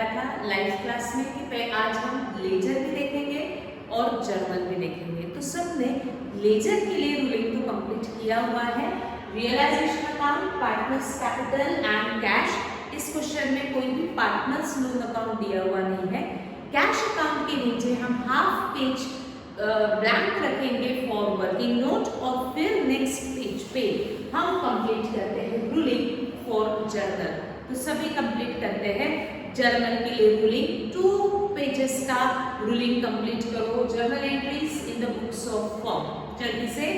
बताया था live class में कि आज हम लेजर भी देखेंगे और जर्नल भी देखेंगे। तो सबने लेजर के लिए रूलिंग तो कंप्लीट किया हुआ है। Realisation account, partners capital and cash. इस क्वेश्चन में कोई भी पार्टनर्स लोन अकाउंट दिया हुआ नहीं है। कैश अकाउंट के नीचे हम हाफ पेज ब्लैंक रखेंगे फॉर वर्किंग नोट और फिर नेक्स्ट पेज पे हम कंप्लीट करते हैं रूलिंग फॉर जर्नल। तो सभी कंप्लीट करते हैं जर्नल के लिए रूलिंग। 2 पेजेस का रूलिंग कंप्लीट करो। Journal entries in the books of form जल्दी से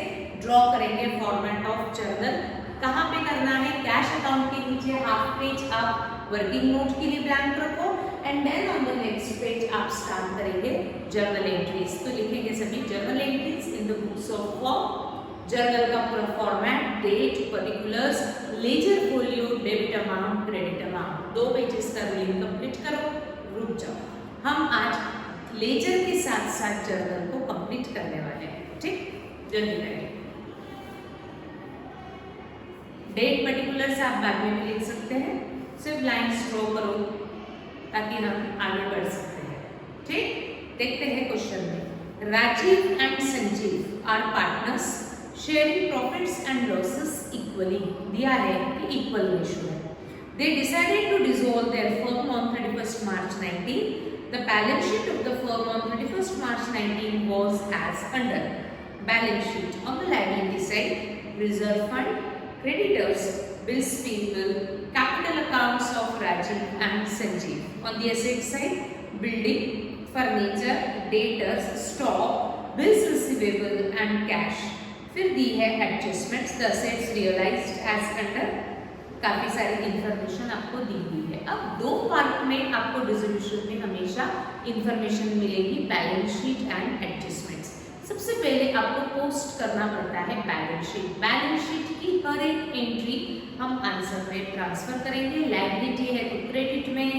ड्रॉ करेंगे फॉर्मेट ऑफ जर्नल। कहाँ पे करना है? कैश अकाउंट के नीचे हाफ पेज आप वर्किंग नोट के लिए ब्लैंक रखो and then on the next page आप स्टार्ट करेंगे जर्नल एंट्रीज। तो लिखेंगे सभी journal entries in the books of form. Journal का पूरा format, date, particulars, ledger folio, debit amount, credit amount. 2 pages का रूलिंग कंप्लीट करो। रुक जाओ, हम आज लेजर के साथ साथ जर्नल को कंप्लीट करने वाले हैं। ठीक, जल्दी करें। डेट, पर्टिकुलर्स आप बाद में भी लिख सकते हैं, सिर्फ लाइन्स ड्रॉ करो ताकि हम आगे बढ़ सकते हैं। ठीक, देखते हैं क्वेश्चन में। Rajiv and Sanjiv are partners sharing profits and losses equally. दिया है कि इक्वल रेशियो है। They decided to dissolve their firm on 31st March 19. The balance sheet of the firm on 31st March 19 was as under. Balance sheet on the liability side, reserve fund, creditors, bills payable, capital accounts of Rajiv and Sanjeev. On the asset side, building, furniture, debtors, stock, bills receivable and cash. फिर दी है adjustments, the assets realised as under. काफी सारी information आपको दी हुई है। अब 2 part में आपको डिसोल्यूशन में हमेशा इंफॉर्मेशन मिलेगी, बैलेंस शीट एंड एडजस्टमेंट्स। सबसे पहले आपको पोस्ट करना पड़ता है बैलेंस शीट। बैलेंस शीट की हर एक एंट्री हम आंसर में ट्रांसफर करेंगे। लायबिलिटी है तो क्रेडिट में,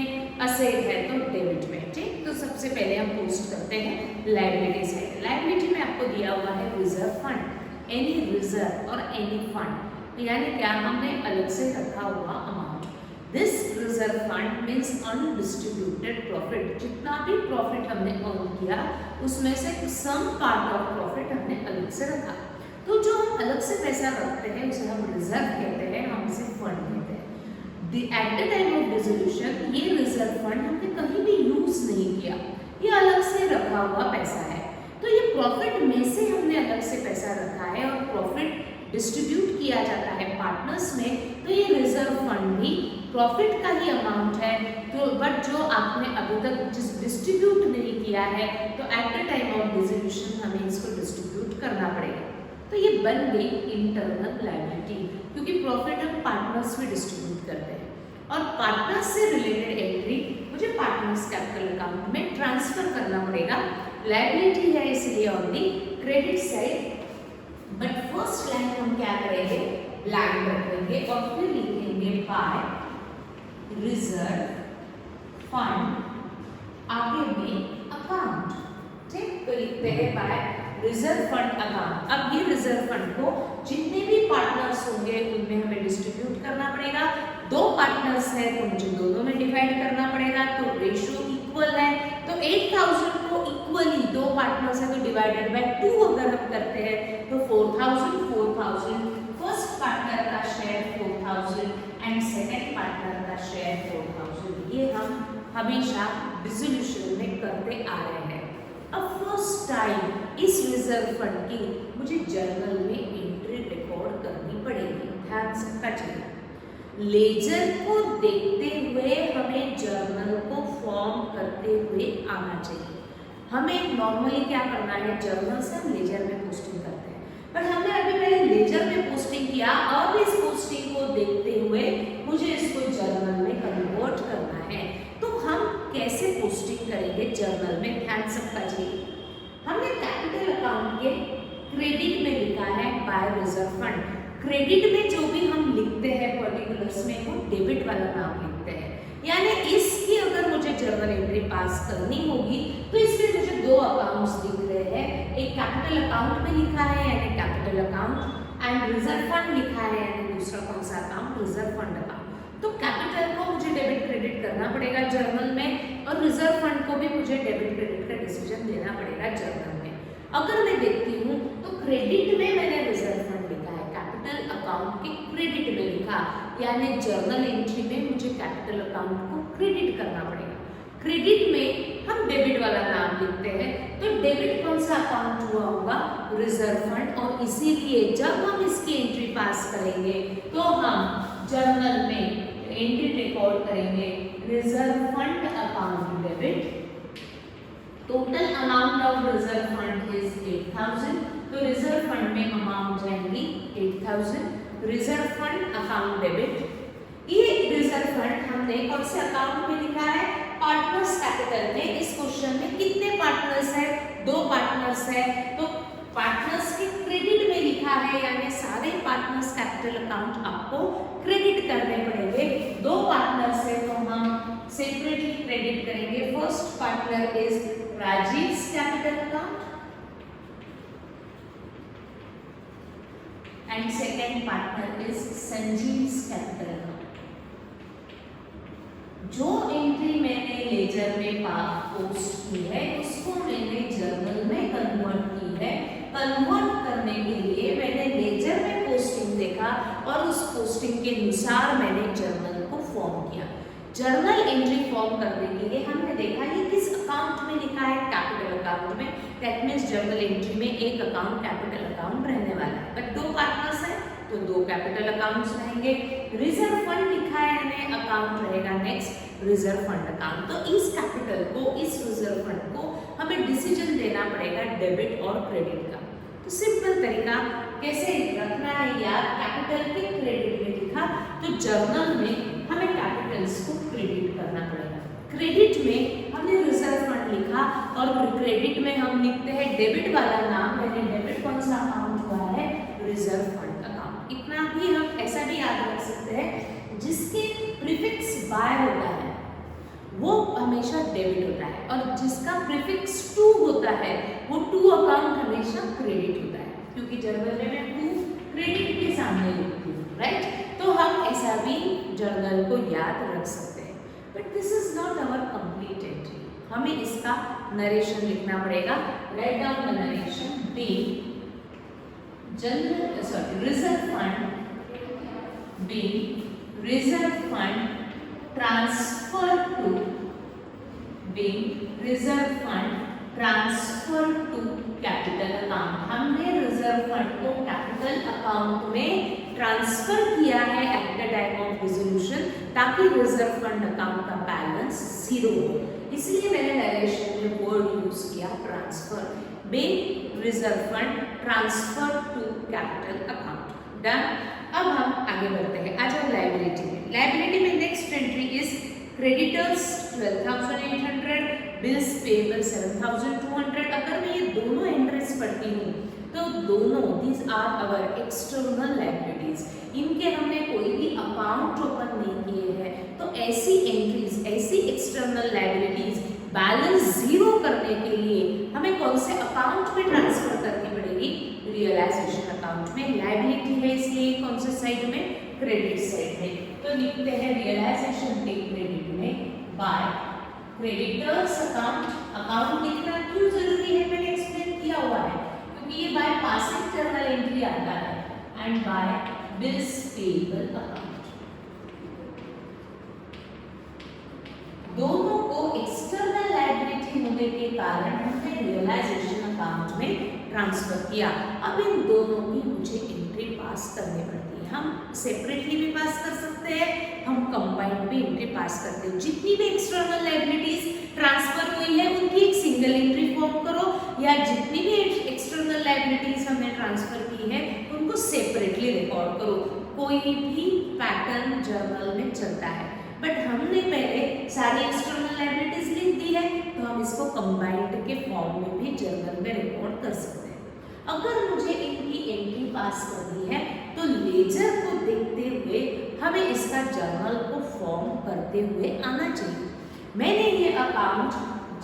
असेट है तो डेबिट में। ठीक, तो सबसे पहले हम पोस्ट करते हैं लायबिलिटी साइड। लायबिलिटी में आपको दिया हुआ है रिजर्व फंड, एनी रिजर्व और एनी फंड, यानी क्या हमने अलग से रखा हुआ amount. This reserve fund means undistributed profit. जितना भी प्रॉफिट हमने अर्न किया उसमें से सम पार्ट ऑफ प्रॉफिट हमने अलग से रखा। तो जो हम अलग से पैसा रखते हैं उसे हम रिजर्व कहते हैं, हम इसे फंड कहते हैं। Eight the time of dissolution ये रिजर्व फंड हमने कहीं भी यूज नहीं किया, ये अलग से रखा हुआ पैसा है। तो ये प्रॉफिट में से हमने अलग से पैसा रखा है और प्रॉफिट डिस्ट्रीब्यूट किया जाता है पार्टनर्स में। तो ये रिजर्व फंड भी प्रॉफिट का ही अमाउंट है। तो बट जो आपने अभी तक डिस्ट्रीब्यूट नहीं किया है तो eight the time of dissolution हमें इसको डिस्ट्रीब्यूट करना पड़ेगा। तो ये बन गई इंटरनल लायबिलिटी, क्योंकि प्रॉफिट हम पार्टनर्स में डिस्ट्रीब्यूट करते हैं और पार्टनर्स से रिलेटेड एंट्री मुझे पार्टनर्स कैपिटल अकाउंट में ट्रांसफर करना पड़ेगा। लायबिलिटी है इसलिए on the credit side, but first line हम क्या करेंगे? ब्लैंक रखेंगे और फिर लिखेंगे बाय रिजर्व फंड, आगे में अकाउंट। ठीक, तो लिखते हैं बाय रिजर्व फंड अकाउंट। अब ये रिजर्व फंड को जितने भी पार्टनर्स होंगे उनमें हमें डिस्ट्रीब्यूट करना पड़ेगा। 2 पार्टनर्स है तो मुझे दोनों में डिवाइड करना पड़ेगा। तो रेशियो इक्वल है तो 8000 को इक्वली 2 पार्टनर्स है तो डिवाइडेड बाय 2 अगर हम करते हैं तो 4000 फर्स्ट पार्टनर का शेयर 4000 एंड सेकंड पार्टनर का शेयर 4000। ये हम हमेशा डिसोल्यूशन में करते आ रहे हैं। अब फर्स्ट टाइम इस रिजर्व फंड की मुझे जर्नल में एंट्री रिकॉर्ड करनी पड़ेगी। ध्यान से रखिएगा, लेजर को देखते हुए हमें जर्नल को फॉर्म करते हुए आना चाहिए। हमें नॉर्मली क्या करना है, जर्नल से हम लेजर में पोस्टिंग करते हैं, पर हमने अभी पहले लेजर में पोस्टिंग किया। अब इस पोस्टिंग को देखते हुए मुझे इसको जर्नल में कन्वर्ट करना है। तो हम कैसे पोस्टिंग करेंगे जर्नल में? ध्यान सबका जी, हमने कैपिटल अकाउंट के क्रेडिट में लिखा है बाय रिजर्व फंड। क्रेडिट में जो भी हम लिखते हैं पर्टिकुलर्स में वो डेबिट वाला नाम लिखते हैं, यानी इसकी अगर मुझे जर्नल एंट्री पास करनी होगी तो इसमें मुझे 2 अकाउंट्स दिख रहे हैं। एक कैपिटल अकाउंट में लिखा है यानी capital account and reserve fund लिखा है यानी दूसरा कौन सा अकाउंट? Reserve fund account. तो कैपिटल को मुझे डेबिट क्रेडिट करना पड़ेगा जर्नल में, और रिजर्व फंड को भी मुझे डेबिट क्रेडिट का डिसीजन देना पड़ेगा जर्नल में। अगर मैं देखती हूँ तो क्रेडिट में मैंने रिजर्व फंड लिखा है, कैपिटल अकाउंट के क्रेडिट में लिखा, यानी जर्नल एंट्री में मुझे कैपिटल अकाउंट को क्रेडिट करना पड़ेगा। क्रेडिट में हम डेबिट वाला नाम लिखते हैं, तो डेबिट कौन सा अकाउंट हुआ होगा, रिजर्व फंड, और इसीलिए जब हम इसकी एंट्री पास करेंगे तो हम जर्नल में एंट्री रिकॉर्ड करेंगे reserve fund account debit, total amount of reserve fund is 8000, तो रिजर्व फंड में अमाउंट जाएंगी 8000, रिजर्व फंड अकाउंट डेबिट। ये रिजर्व फंड हमने कौन से अकाउंट में लिखा है, पार्टनर्स कैपिटल में। इस क्वेश्चन में कितने पार्टनर्स है, 2 पार्टनर्स है, तो पार्टनर्स के क्रेडिट में लिखा है, यानी सारे पार्टनर्स कैपिटल अकाउंट आपको क्रेडिट करने पड़ेंगे। 2 पार्टनर्स है तो हम सेपरेटली क्रेडिट करेंगे। First partner is Rajiv's capital account and second partner is Sanjeev's capital account. जो एंट्री मैंने लेजर में पोस्ट की है उसको मैंने जर्नल में कन्वर्ट की है। कन्वर्ट करने के लिए मैंने लेजर में पोस्टिंग देखा और उस पोस्टिंग के अनुसार मैंने जर्नल को फॉर्म किया। जर्नल एंट्री फॉर्म करने के लिए हमने देखा ये किस अकाउंट में लिखा है, कैपिटल अकाउंट में। दैट मीन्स जर्नल एंट्री में एक अकाउंट कैपिटल अकाउंट रहने वाला है, बट 2 पार्टनर्स है तो 2 कैपिटल अकाउंट्स रहेंगे। रिजर्व फंड लिखा है यानी अकाउंट रहेगा नेक्स्ट रिजर्व फंड अकाउंट। तो इस कैपिटल को, इस रिजर्व फंड को हमें डिसीजन देना पड़ेगा डेबिट और क्रेडिट का। तो सिंपल तरीका कैसे रखना है यार, कैपिटल के क्रेडिट में लिखा तो जर्नल में हमें कैपिटल्स को क्रेडिट करना पड़ेगा। क्रेडिट में हमने रिजर्व फंड लिखा और क्रेडिट में हम लिखते हैं डेबिट वाला नाम। मैंने डेबिट कौन सा अकाउंट हुआ है, रिजर्व फंड अकाउंट। इतना भी हम ऐसा भी याद रख सकते हैं जिसके प्रीफिक्स बाय होता है वो हमेशा डेबिट होता है, और जिसका प्रीफिक्स टू होता है वो टू अकाउंट हमेशा क्रेडिट होता है, क्योंकि जर्नल में मैं टू क्रेडिट के सामने लिखती हूँ, राइट। तो हम ऐसा भी जर्नल को याद रख सकते हैं, but this is not our complete entry. हमें इसका नरेशन लिखना पड़ेगा। Write down the narration. Be general reserve fund, be reserve fund transfer to, be reserve fund transfer to capital account. हमने रिजर्व फंड को कैपिटल अकाउंट में transfer किया है at the time of dissolution, ताकि reserve fund account का balance 0 हो। इसलिए मैंने नरेशन में वर्ड यूज किया transfer. Be reserve fund transfer to capital account. Done. अब हम आगे बढ़ते हैं। आ जाओ लायबिलिटी में। लायबिलिटी में next entry is creditors 12,800, bills payable 7,200। अगर मैं ये दोनों एंट्रीज पढ़ती हूँ तो दोनों these are our external liabilities, इनके हमने कोई भी अकाउंट ओपन नहीं किए हैं, तो ऐसी एंट्रीज, ऐसी एक्सटर्नल लायबिलिटीज बैलेंस 0 करने के लिए हमें कौन से अकाउंट में ट्रांसफर करनी पड़ेगी, रियलाइजेशन अकाउंट में। लायबिलिटी है इसलिए कौन से साइड में, क्रेडिट साइड में। तो लिखते हैं रियलाइजेशन के क्रेडिट में बाय क्रेडिटर्स अकाउंट। अकाउंट लिखना क्यों जरूरी है, मैंने एक्सप्लेन किया हुआ है, क्योंकि ये बाय पासिंग जर्नल एंट्री आता है। And by bills payable account. दोनों को एक्सटर्नल लायबिलिटी होने के कारण हमने रियलाइजेशन अकाउंट में ट्रांसफर किया। अब इन दोनों की मुझे एंट्री पास करनी पड़ती है। हम सेपरेटली भी पास कर सकते हैं, हम कंबाइंड भी एंट्री पास करते हैं। जितनी भी एक्सटर्नल लायबिलिटीज ट्रांसफर हुई है उनकी एक सिंगल एंट्री फॉर्म करो, या जितनी भी एक्सटर्नल लायबिलिटीज हमने ट्रांसफर की है उनको सेपरेटली रिकॉर्ड करो। कोई भी पैटर्न जर्नल में चलता है, बट हमने पहले सारी एक्सटर्नल लायबिलिटीज लिख दी है तो हम इसको कंबाइंड के फॉर्म में भी जर्नल में रिकॉर्ड कर सकते हैं। अगर मुझे इनकी एंट्री पास करनी है तो लेजर को देखते हुए हमें इसका जर्नल को फॉर्म करते हुए आना चाहिए। मैंने ये अकाउंट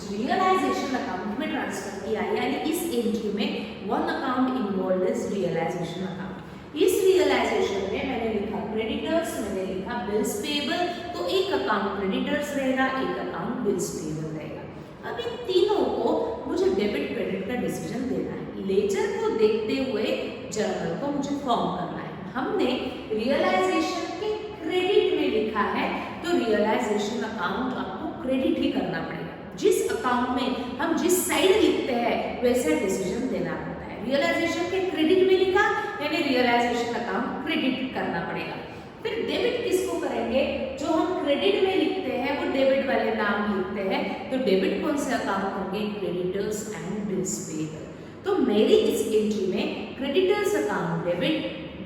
रियलाइजेशन अकाउंट में ट्रांसफर किया, यानी इस एंट्री में one account involve is realisation account. इस रियलाइजेशन में मैंने लिखा क्रेडिटर्स, मैंने लिखा बिल्स पेएबल, तो एक अकाउंट क्रेडिटर्स रहेगा, एक अकाउंट बिल्स पेएबल रहेगा। अब इन तीनों को मुझे डेबिट क्रेडिट का डिसीजन देना है। लेजर को देखते हुए जर्नल को मुझे फॉर्म करना है। हमने रियलाइजेशन के क्रेडिट में लिखा है, तो रियलाइजेशन अकाउंट आपको क्रेडिट ही करना पड़ेगा। जिस अकाउंट में हम जिस साइड लिखते हैं वैसे डिसीजन देना पड़ता है। रियलाइजेशन के क्रेडिट में लिखा यानी रियलाइजेशन अकाउंट क्रेडिट करना पड़ेगा। फिर डेबिट किसको करेंगे? जो हम क्रेडिट में लिखते हैं वो डेबिट वाले नाम लिखते हैं, तो डेबिट कौन से अकाउंट होंगे? Creditors and bills payable. तो मेरी इस एंट्री में creditors account debit,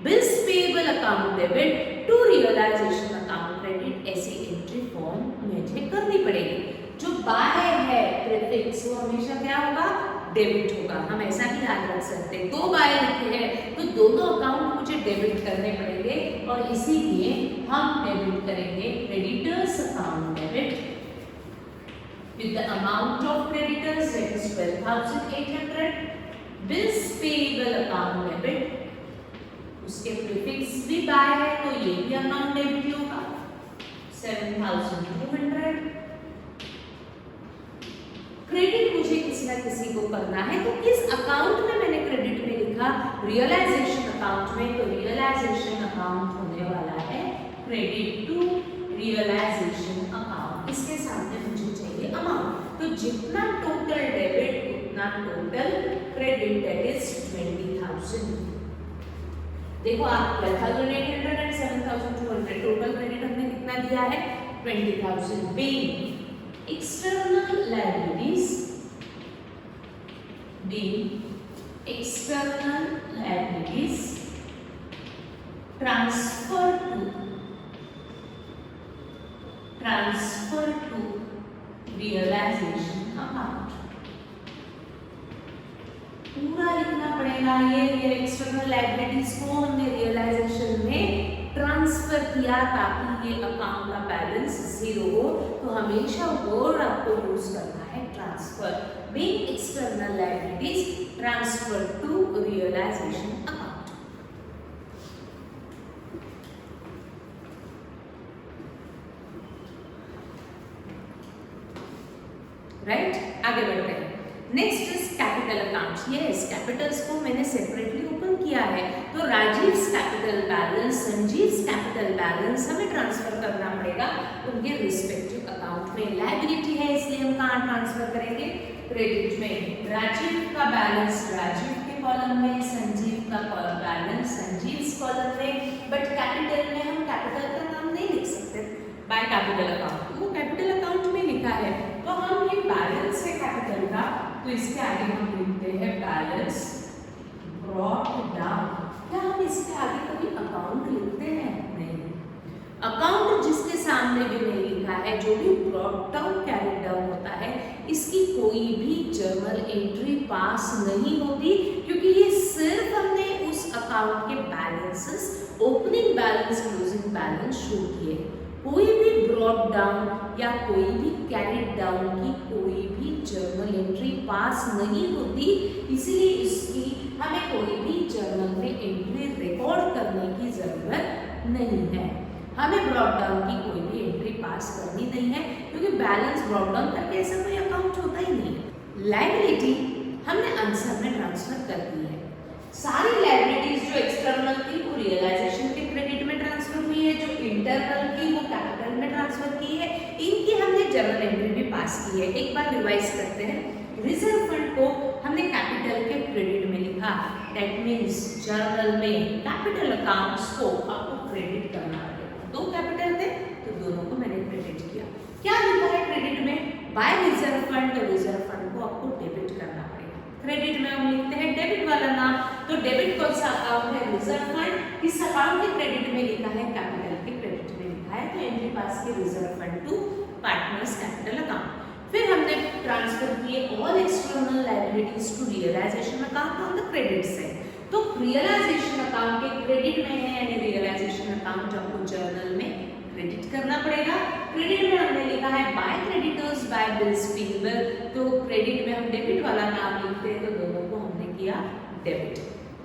bills payable account debit to realisation account credit, ऐसी एंट्री फॉर्म मुझे करनी पड़ेगी। जो बाय है प्रीफिक्स वो हमेशा क्या होगा? डेबिट होगा। हम ऐसा भी याद रख सकते हैं, दो बाय लिखे हैं तो दोनों अकाउंट मुझे डेबिट करने पड़ेंगे और इसीलिए हम डेबिट करेंगे creditors account debit with the amount of creditors that is 12,800, bills payable account debit, उसके प्रीफिक्स भी बाय है तो ये भी अमाउंट डेबिट होगा 7,200। क्रेडिट मुझे किसी ना किसी को करना है, तो किस अकाउंट में मैंने क्रेडिट में लिखा? रियलाइजेशन अकाउंट में, तो रियलाइजेशन अकाउंट होने वाला है क्रेडिट टू रियलाइजेशन अकाउंट। इसके सामने मुझे चाहिए अमाउंट, तो जितना टोटल डेबिट उतना टोटल क्रेडिट, दैट इज 20,000। देखो आप 12,800 एंड 7,200 टोटल क्रेडिट हमने कितना दिया है? 20,000। Being external liabilities, being external liabilities transfer to realization account। पूरा लिखना पड़ेगा। ये एक्सटर्नल लायबिलिटीज को हमने रियलाइजेशन में ट्रांसफर किया ताकि ये अकाउंट का बैलेंस जीरो हो, तो हमेशा वर्ड आपको यूज करना है transfer. Being external liabilities transfer to realisation account. Right, आगे बढ़ते हैं। Next is capital accounts. Yes, capitals को मैंने सेपरेटली ओपन किया है, तो Rajiv's capital balance, Sanjiv's capital balance हमें ट्रांसफर करना पड़ेगा उनके रिस्पेक्टिव अकाउंट में। लायबिलिटी है इसलिए हम कहाँ ट्रांसफर करेंगे? क्रेडिट में। राजीव का बैलेंस राजीव के कॉलम में, संजीव का बैलेंस संजीव्स कॉलम में, बट कैपिटल में हम कैपिटल का नाम नहीं लिख सकते बाय कैपिटल अकाउंट, वो कैपिटल अकाउंट में लिखा है, तो हम ये बैलेंस है कैपिटल का, तो इसके आगे हम लिखते हैं बैलेंस ब्रॉट डाउन। क्या हम इसके आगे कभी अकाउंट लिखते हैं? नहीं। अकाउंट जिसके सामने भी नहीं लिखा है, जो भी ब्रॉट डाउन कैरी डाउन होता है, इसकी कोई भी जर्नल एंट्री पास नहीं होती, क्योंकि ये सिर्फ हमने उस अकाउंट के balances, opening balance, closing balance show किए। कोई भी ब्रॉट डाउन या कोई भी कैरिड डाउन की कोई भी जर्नल एंट्री पास नहीं होती, इसीलिए इसकी हमें कोई भी जर्नल में एंट्री रिकॉर्ड करने की जरूरत नहीं है। हमें ब्रॉट डाउन की कोई भी एंट्री पास करनी नहीं है, क्योंकि बैलेंस ब्रॉट डाउन करके ऐसा कोई अकाउंट होता ही नहीं है। लायबिलिटी हमने आंसर में ट्रांसफर कर दी है। सारी लायबिलिटीज जो एक्सटर्नल थी वो रियलाइजेशन के क्रेडिट में ट्रांसफर हुई है, जो इंटरनल की वो कैपिटल में ट्रांसफर की है। इनकी हमने जर्नल एंट्री भी पास की है। एक बार रिवाइज करते हैं। रिजर्व फंड को हमने कैपिटल के क्रेडिट में लिखा, दैट मींस जर्नल में कैपिटल अकाउंट्स को आपको क्रेडिट करना पड़ेगा। दो कैपिटल थे तो दोनों को मैंने क्रेडिट किया। क्या लिखा है क्रेडिट में? बाय रिजर्व फंड, तो रिजर्व फंड को आपको डेबिट करना पड़ेगा। क्रेडिट में हम लिखते हैं डेबिट वाला नाम, तो डेबिट कौन सा अकाउंट है? Reserve fund. किस अकाउंट के क्रेडिट में लिखा है? कैपिटल के क्रेडिट में लिखा है, तो एंट्री पास की reserve fund to partners capital account. फिर हमने ट्रांसफर किए all external liabilities to realisation account on the credit side. तो रियलाइजेशन अकाउंट के क्रेडिट में है, यानी रियलाइजेशन अकाउंट आपको जर्नल में क्रेडिट करना पड़ेगा। क्रेडिट में हमने लिखा है by creditors by bills payable, तो क्रेडिट में हम डेबिट वाला नाम लिखते हैं, तो दोनों को हमने किया डेबिट।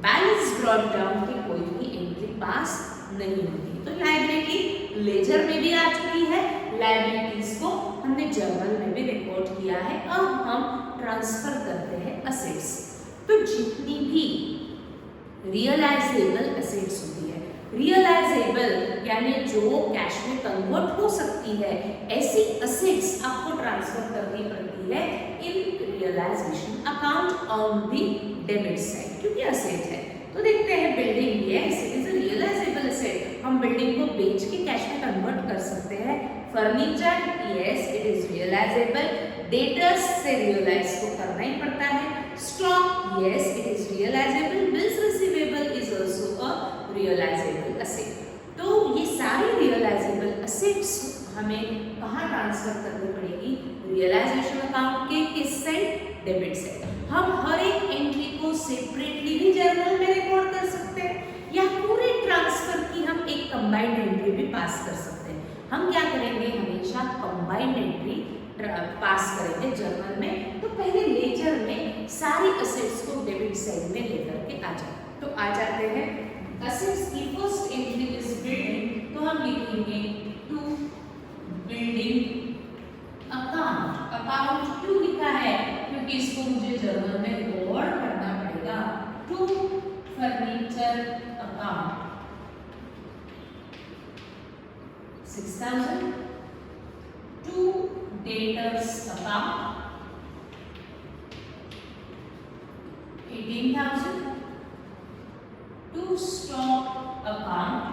बैलेंस ब्रॉट डाउन की कोई भी एंट्री पास नहीं होती। तो लायबिलिटी लेजर में भी आ चुकी है, लायबिलिटीज को हमने जर्नल में भी रिकॉर्ड किया है। अब हम ट्रांसफर करते हैं असेट्स। तो जितनी भी रियलाइजेबल असेट्स होती है, रियलाइजेबल यानी जो कैश में कन्वर्ट हो सकती है, ऐसी असेट्स आपको ट्रांसफर करनी पड़ती है in realisation account on the debit side, क्योंकि असेट है। तो देखते हैं building, yes it is a realisable asset. हम बिल्डिंग को बेच के कैश में कन्वर्ट कर सकते हैं। Furniture, yes it is realisable. Debtors से रियलाइज को करना ही पड़ता है। Stock, yes it is realisable. Bills receivable is also a realisable asset. तो ये सारी रियलाइजेबल असेट्स हमें कहाँ ट्रांसफर करनी पड़ेगी? रियलाइजेशन अकाउंट के किस साइड? Debit side. हम हर एक एंट्री को सेपरेटली भी जर्नल में रिकॉर्ड कर सकते हैं, या पूरे ट्रांसफर की हम एक कंबाइंड एंट्री भी पास कर सकते हैं। हम क्या करेंगे? हमेशा कंबाइंड एंट्री पास करेंगे जर्नल में। तो पहले लेजर में सारी असेट्स को डेबिट साइड में लेकर के आ जाए। तो आ जाते हैं असेट्स की फर्स्ट एंट्री इज बिल्डिंग, तो हम लिखेंगे to building account. Account to लिखा है क्योंकि इसको मुझे जर्नल में रिकॉर्ड करना पड़ेगा। To furniture account 6000। To debtors account 18,000। To stock account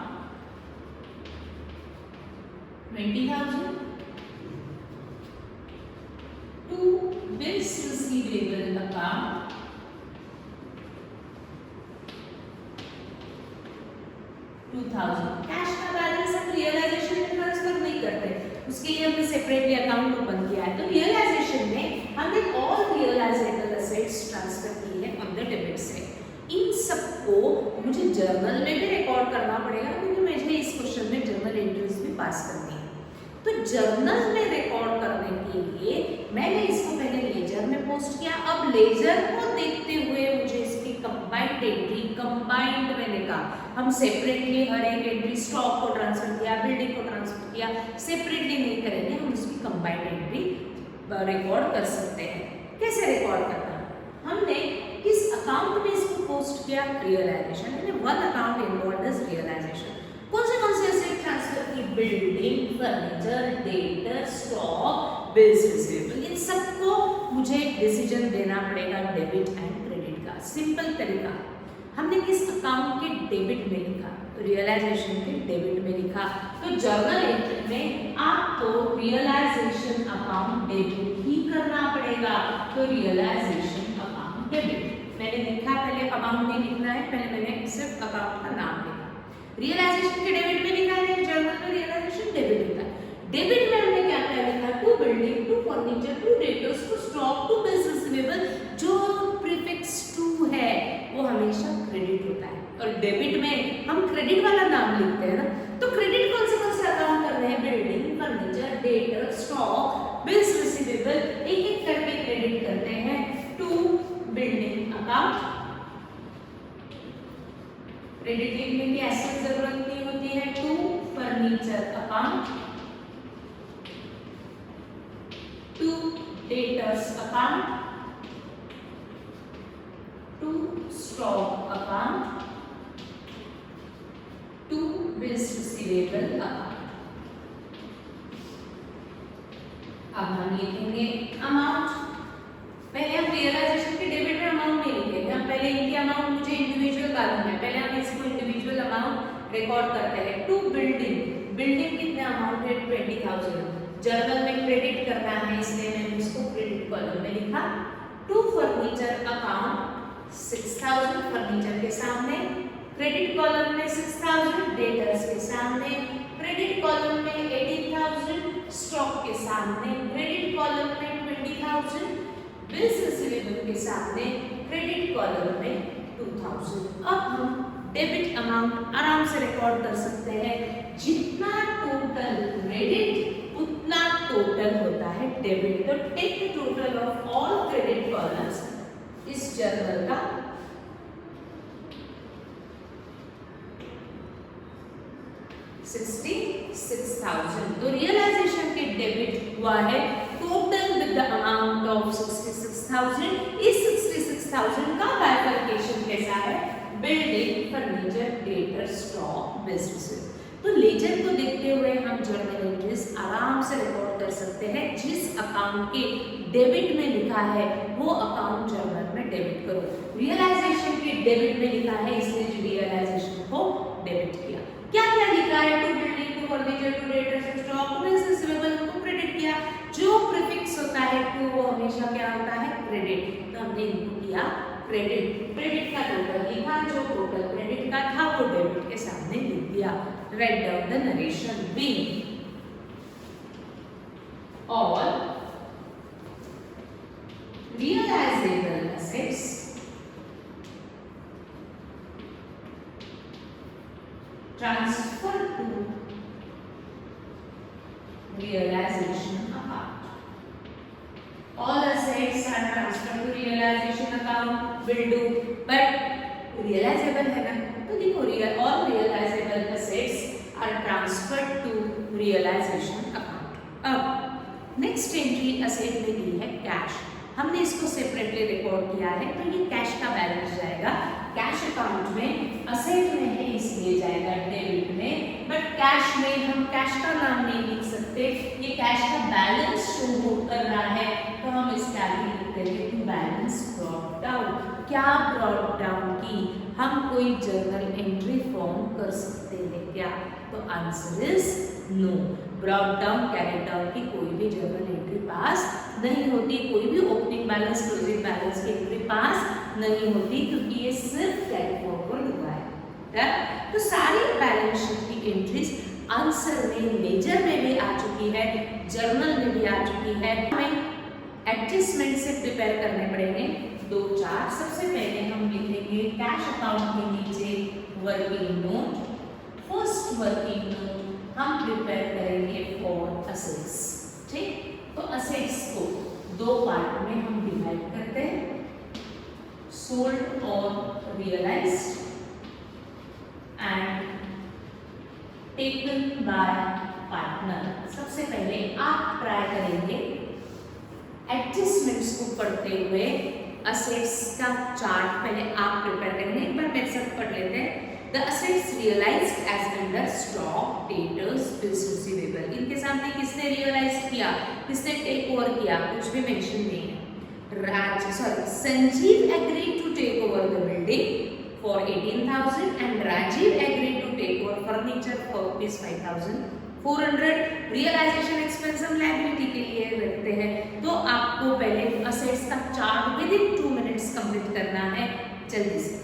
20,000। To bills receivable account 2000। Cash का बैलेंस हम रियलाइजेशन में ट्रांसफर नहीं करते, उसके लिए हमने सेपरेटली अकाउंट ओपन किया है। तो रियलाइजेशन में हमने ऑल रियलाइजेबल असेट्स ट्रांसफर की है ऑन द डेबिट साइड। इन सबको मुझे जर्नल में भी रिकॉर्ड करना पड़ेगा क्योंकि मुझे इस क्वेश्चन में जर्नल एंट्रीज भी पास करनी है। तो जर्नल में रिकॉर्ड करने के लिए मैंने इसको पहले लेजर में पोस्ट किया। अब लेजर को देखते हुए मुझे इसकी कंबाइंड एंट्री, कंबाइंड में लिखा, हम सेपरेटली हर एक एंट्री स्टॉक को ट्रांसफर किया, बिल्डिंग को ट्रांसफर किया, सेपरेटली नहीं करेंगे, हम इसकी कंबाइंड एंट्री रिकॉर्ड कर सकते हैं। कैसे रिकॉर्ड करना? हमने किस अकाउंट में इसको पोस्ट किया? रियलाइजेशन, यानी one account involved is realisation. कौन से एसेट ट्रांसफर की? Building, furniture, debtor, stock, bills receivable. इन सबको मुझे डिसीजन देना पड़ेगा डेबिट एंड क्रेडिट का। सिंपल तरीका, हमने किस अकाउंट के डेबिट में लिखा? रियलाइजेशन के डेबिट में लिखा। तो जर्नल एंट्री में आपको रियलाइजेशन अकाउंट डेबिट ही करना पड़ेगा। तो रियलाइजेशन अकाउंट डेबिट मैंने लिखा, पहले अमाउंट नहीं लिखना है, पहले मैंने सिर्फ अकाउंट का नाम लिखा। रियलाइजेशन के डेबिट में लिखा है, जर्नल में रियलाइजेशन डेबिट होता है। डेबिट में हमने क्या क्या लिखा? To building, to furniture, to debtors, to stock, to bills receivable. जो प्रीफिक्स टू है वो हमेशा क्रेडिट होता है, और डेबिट में हम क्रेडिट वाला नाम लिखते हैं ना। तो क्रेडिट कौन से अकाउंट कर रहे हैं? Building, furniture, debtor, stock, bills receivable, एक एक करके क्रेडिट करते हैं। टू बिल्डिंग अकाउंट, क्रेडिट लिखने की ऐसी जरूरत नहीं होती है। To furniture account, to debtors account, to stock account, to bills receivable account. अब हम लिखेंगे अमाउंट। पहले हम रियलाइजेशन के डेबिट में अमाउंट नहीं लिखेंगे, हम पहले इनकी अमाउंट मुझे इंडिविजुअल कॉलम है, पहले हम इसको इंडिविजुअल अमाउंट रिकॉर्ड करते हैं। टू बिल्डिंग, बिल्डिंग कितने अमाउंट है? 20,000। जर्नल में क्रेडिट करना है इसलिए मैंने इसको क्रेडिट कॉलम में लिखा। टू फर्नीचर अकाउंट 6,000 फर्नीचर के सामने, क्रेडिट कॉलम में 6,000 डेटर्स के सामने, क्रेडिट कॉलम में 18,000 स्टॉक के सामने, क्रेडिट कॉलम में 20,000 बिल्स रिसीवेबल के सामने, क्रेडिट कॉलम में 2,000। अब हम डेबिट अमाउंट आराम से रिकॉर्ड कर सकते हैं। जितना टोटल क्रेडिट उतना टोटल होता है डेबिट। तो take the total of all credit columns इस जर्नल का। 66,000। तो रियलाइजेशन के डेबिट हुआ है total with the amount of 66,000। इस 66,000 का बाइफरकेशन कैसा है? Building, furniture, debtor, stock, businesses. तो लेजर को देखते हुए हम जर्नल एंट्रीज आराम से रिकॉर्ड कर सकते हैं। जिस अकाउंट के डेबिट में लिखा है वो अकाउंट जर्नल में डेबिट करो। रियलाइजेशन के डेबिट में लिखा है इसलिए रियलाइजेशन को डेबिट किया। क्या क्या लिखा है? To building, to furniture, to debtors, to stock, to business receivable को क्रेडिट किया। जो प्रीफिक्स होता है टू वो हमेशा क्या होता है? क्रेडिट। तो हमने इनको किया क्रेडिट। क्रेडिट का टोटल लिखा, जो टोटल क्रेडिट का था वो डेबिट के सामने लिख दिया। Write down the narration B. All realizable assets transferred to realization account. All assets are transferred to realization account. Will do, but realizable है ना? तो देखो all realizable assets are transferred to realization account. अब next entry asset में दी है cash. हमने इसको separately record किया है तो ये कैश का बैलेंस जाएगा। कैश अकाउंट में असेट में है इसलिए जाएगा डेबिट में, बट कैश में हम कैश का नाम नहीं लिख सकते। ये कैश का बैलेंस शो कर रहा है तो हम इसका आगे लिखते हैं टू बैलेंस ब्रॉट डाउन। क्या ब्रॉट डाउन की? हम कोई जर्नल एंट्री फॉर्म कर सकते हैं क्या? तो answer is no. Brought down, carry down की कोई भी जर्नल एंट्री पास नहीं होती। कोई भी ओपनिंग बैलेंस, क्लोजिंग बैलेंस की एंट्री पास नहीं होती क्योंकि ये सिर्फ कैरी फॉरवर्ड हुआ है। तो सारी बैलेंस शीट की एंट्रीज आंसर में, लेजर में भी आ चुकी है, जर्नल में भी आ चुकी है। हमें एडजस्टमेंट से प्रिपेयर करने पड़ेंगे दो चार। सबसे पहले हम लिखेंगे कैश अकाउंट के नीचे working note. First working note हम प्रिपेयर करेंगे फॉर असेट्स। ठीक, तो असेट्स को दो पार्ट में हम डिवाइड करते हैं, सोल्ड और realised and taken by partner. सबसे पहले आप ट्राई करेंगे एडजस्टमेंट्स को पढ़ते हुए असेट्स का चार्ट पहले आप प्रिपेयर करेंगे। एक बार मेरे साथ पढ़ लेते हैं। The assets realized as under stock, debtors, bills receivable. इनके सामने किसने रियलाइज किया, किसने टेक ओवर किया, कुछ भी मेंशन नहीं है। Sanjeev agreed to take over the building for 18,000 and Rajiv agreed to take over furniture for rupees 5,400. Realisation expense हम लायबिलिटी के लिए रखते हैं। तो आपको पहले असेट्स का chart with in 2 minutes complete करना है, जल्दी से।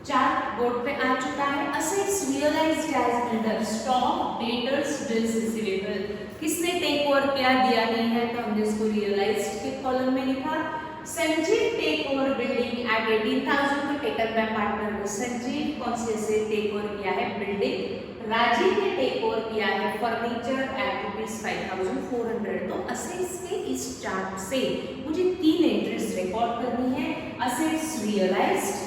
चार्ट बोर्ड पे आ चुका है। Assets realised as under stock debtors bills receivable, किसने टेक ओवर किया दिया नहीं है तो हमने इसको रियलाइज्ड के कॉलम में लिखा। Sanjiv take over building at 18,000 तो टेकन बाय पार्टनर। संजीव कौन से से टेक ओवर किया है बिल्डिंग, राजीव ने टेक ओवर किया है फर्नीचर एट ₹5,400। तो असेट्स के इस चार्ट से मुझे 3 एंट्रीज रिकॉर्ड करनी है। Assets realised,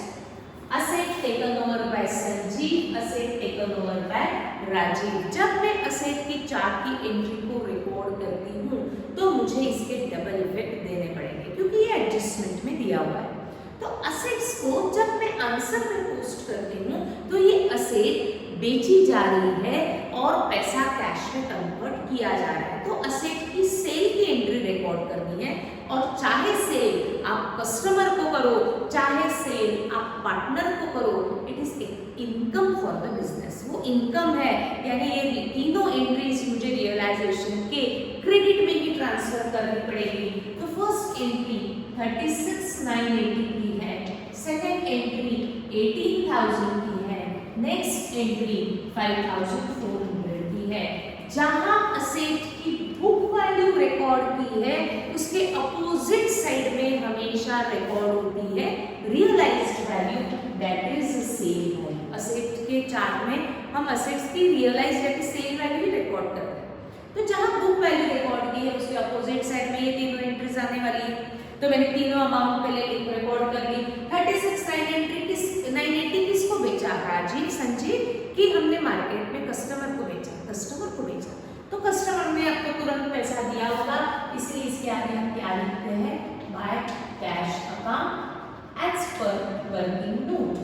asset taken over by Sanjiv, asset taken over by Rajiv. जब मैं असेट की चार्ट की एंट्री को रिकॉर्ड करती हूँ तो मुझे इसके डबल इफेक्ट देने पड़ेंगे क्योंकि ये एडजस्टमेंट में दिया हुआ है। तो असेट्स को जब मैं आंसर में पोस्ट करती हूँ तो ये असेट बेची जा रही है और पैसा कैश में कन्वर्ट किया जा रहा है। तो असेट की सेल की एंट्री रिकॉर्ड करनी है और चाहे सेल आप कस्टमर को करो चाहे सेल आप पार्टनर को करो, it is income for the business. वो इनकम है, यानी ये तीनों एंट्रीज मुझे रियलाइजेशन के क्रेडिट में ही ट्रांसफर करनी पड़ेगी। तो फर्स्ट एंट्री 36,980 की है, सेकंड एंट्री 18,000 की है, नेक्स्ट एंट्री 5,400 की है। जहां असेट की बुक वैल्यू रिकॉर्ड की है उसके अपोजिट साइड में हमेशा रिकॉर्ड होती है realised value, that is sale value. Asset के चार्ट में हम असेट्स की रियलाइज्ड या सेल वैल्यू रिकॉर्ड करते हैं। तो जहां बुक वैल्यू रिकॉर्ड की है उसके अपोजिट साइड में ये तीनों एंट्रीज आने वाली है। तो मैंने तीनों अमाउंट पहले रिकॉर्ड कर ली। 36,980 किसको बेचा, राजीव संजीव, कि हमने मार्केट में कस्टमर को बेचा, कस्टमर को बेचा। तो कस्टमर ने आपको तुरंत पैसा दिया होगा, इसलिए इसके आगे हम क्या लिखते हैं, by cash account as per working note.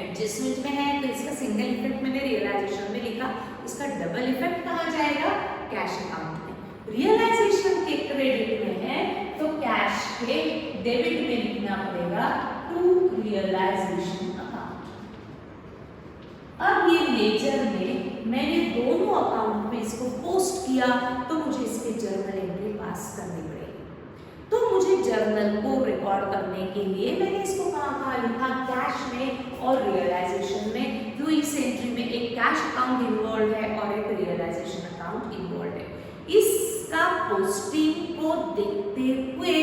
Adjustment में है तो इसका सिंगल इफेक्ट मैंने रियलाइजेशन में लिखा, इसका डबल इफेक्ट कहाँ जाएगा, कैश अकाउंट में। रियलाइजेशन के क्रेडिट में है तो कैश के डेबिट में लिखना पड़ेगा टू रियलाइजेशन अकाउंट। अब ये लेजर में मैंने दोनों अकाउंट में इसको पोस्ट किया तो मुझे इसके जर्नल एंट्री पास करनी पड़ेगी। तो मुझे जर्नल को रिकॉर्ड करने के लिए मैंने इसको कहाँ लिखा, कैश में और रियलाइजेशन में। तो इस एंट्री में एक कैश अकाउंट इन्वॉल्व है और एक रियलाइजेशन अकाउंट इन्वॉल्व है। इसका पोस्टिंग को देखते हुए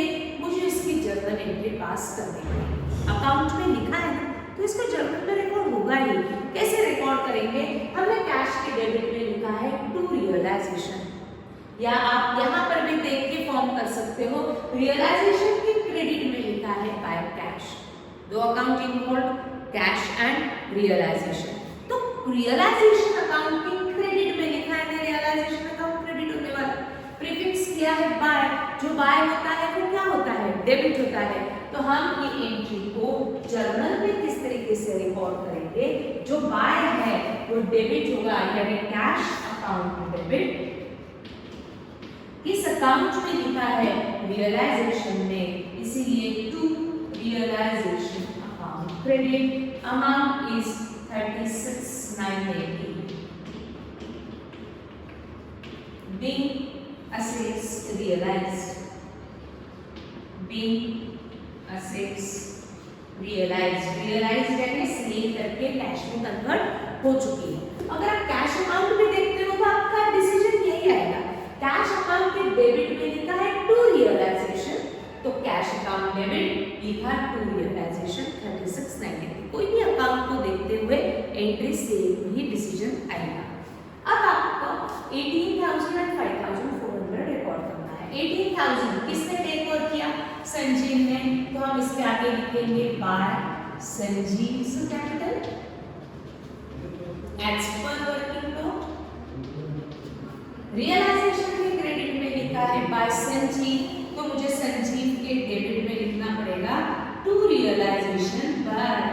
मुझे इसकी जर्नल एंट्री पास करनी पड़ेगी। अकाउंट में लिखा है ना तो इसका जर्नल में रिकॉर्ड होगा ही। कैसे रिकॉर्ड करेंगे, हमने कैश के डेबिट में लिखा है टू रियलाइजेशन, या आप यहाँ पर भी देख के फॉर्म कर सकते हो। रियलाइजेशन के क्रेडिट में लिखा है बाय कैश। दो account involve, cash and realisation. तो रियलाइजेशन अकाउंट के क्रेडिट में लिखा है, रियलाइजेशन अकाउंट क्रेडिट होने वाला। प्रीफिक्स किया है बाय, जो बाय होता है वो क्या होता है, डेबिट होता है। तो हम ये एंट्री को जर्नल में किस तरीके से रिकॉर्ड करेंगे, जो बाय है वो डेबिट होगा, यानी कैश अकाउंट डेबिट। इस अकाउंट में लिखा है रियलाइजेशन में, इसीलिए to realisation account credit. Amount is 36,980 being assets realized, being assets realized, realized यानी सेल करके कैश में कन्वर्ट हो चुकी है। अगर आप कैश अकाउंट में देखते हो तो आपका डिसीजन यही आएगा, कैश अकाउंट के डेबिट में लिखा है टू रियलाइजेशन, तो कैश अकाउंट डेबिट लिखा टू रियलाइजेशन 36,980। कोई भी अकाउंट को देखते हुए एंट्री सेल में ही डिसीजन आएगा। अब आपको 18,000 और 5,400 रिकॉर्ड करना है। 18,000 किसने टेक ओवर किया, संजीव ने, तो हम इसके आगे लिखेंगे by Sanjeev's capital as per working note. Realisation के क्रेडिट में लिखा है बाय संजीव, तो मुझे संजीव के डेबिट में लिखना पड़ेगा टू रियलाइजेशन। बट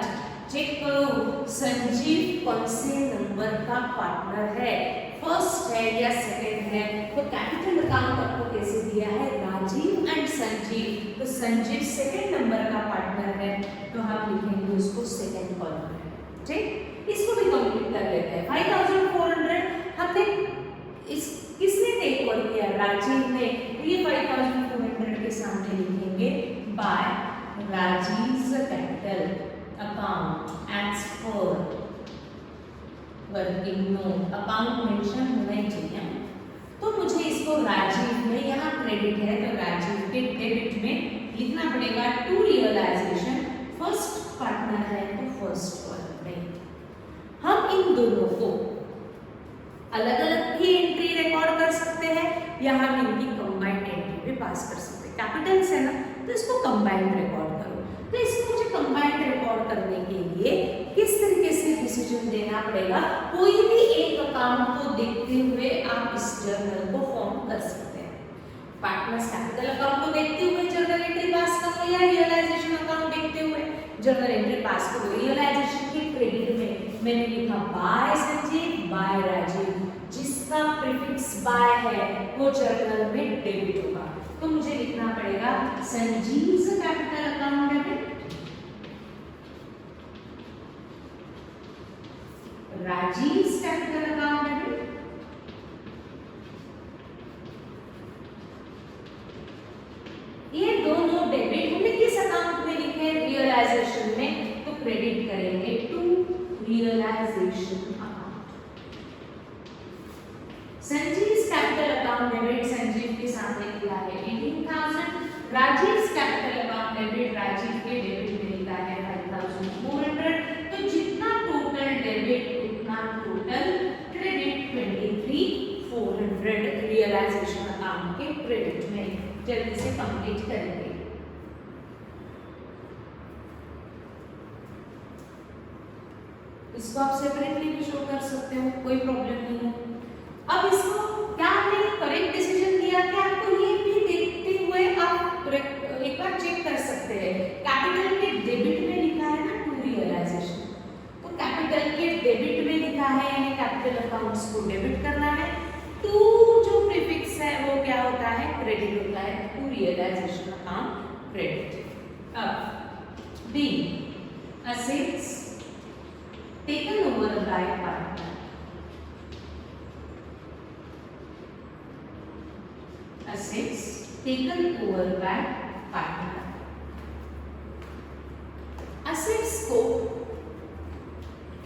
चेक करो संजीव कौन से नंबर का पार्टनर है, फर्स्ट है या सेकंड है। तो कैपिटल अकाउंट आपको कैसे दिया है, राजीव एंड संजीव, तो संजीव सेकंड नंबर का पार्टनर है, तो हम लिखेंगे उसको सेकंड कॉलम में। ठीक, इसको भी कंप्लीट कर लेते हैं। 5,400 हमने इस किसने टेक ओवर किया, राजीव ने। ये 5,400 के सामने लिखेंगे by Rajiv's capital. Account as per working note, account mention होना ही चाहिए। तो मुझे इसको राजीव में, यहाँ क्रेडिट है तो राजीव के डेबिट में लिखना पड़ेगा टू रियलाइजेशन, फर्स्ट पार्टनर है तो फर्स्ट वाला में। हम इन दोनों को अलग अलग भी एंट्री रिकॉर्ड कर सकते हैं या हम इनकी कंबाइंड एंट्री भी पास कर सकते हैं। कैपिटल्स है ना, तो इसको कंबाइंड रिकॉर्ड करो। तो इसको मुझे कंबाइंड रिकॉर्ड करने के लिए किस तरीके से डिसीजन देना पड़ेगा, कोई भी एक अकाउंट को देखते हुए आप इस जर्नल को फॉर्म कर सकते हैं। पार्टनर्स कैपिटल अकाउंट को देखते हुए जर्नल एंट्री पास करो या रियलाइजेशन अकाउंट देखते हुए जर्नल एंट्री पास करो। रियलाइजेशन के क्रेडिट में मैंने लिखा बाय संजीव, बाय राजीव, जिसका प्रीफिक्स बाय है वो जर्नल में डेबिट होगा। तो मुझे लिखना पड़ेगा Sanjeev's capital account debit, Rajiv's capital account debit, ये दोनों डेबिट हमने किस अकाउंट में लिखे, रियलाइजेशन में, तो क्रेडिट करेंगे to realisation account. Sanjeev's capital account debit Sanjeev के सामने लिखा है 18,000, Rajiv's capital account debit Rajiv के डेबिट में लिखा है 5,400। तो जितना टोटल डेबिट उतना टोटल क्रेडिट 23,400 रियलाइजेशन अकाउंट के क्रेडिट में। जल्दी से कंप्लीट करेंगे। इसको आप सेपरेटली भी शो कर सकते हो, कोई प्रॉब्लम नहीं है। अब इसको क्या आपने करेक्ट डिसीजन दिया कि आपको ये भी देखते हुए आप एक बार चेक कर सकते हैं। कैपिटल के डेबिट में लिखा है ना टू रियलाइजेशन, तो कैपिटल के डेबिट में लिखा है यानी कैपिटल अकाउंट्स को डेबिट करना है। टू जो प्रीफिक्स है वो क्या होता है, क्रेडिट होता है, टू रियलाइजेशन अकाउंट क्रेडिट। अब be assets taken over by partner, assets taken over by partner। assets को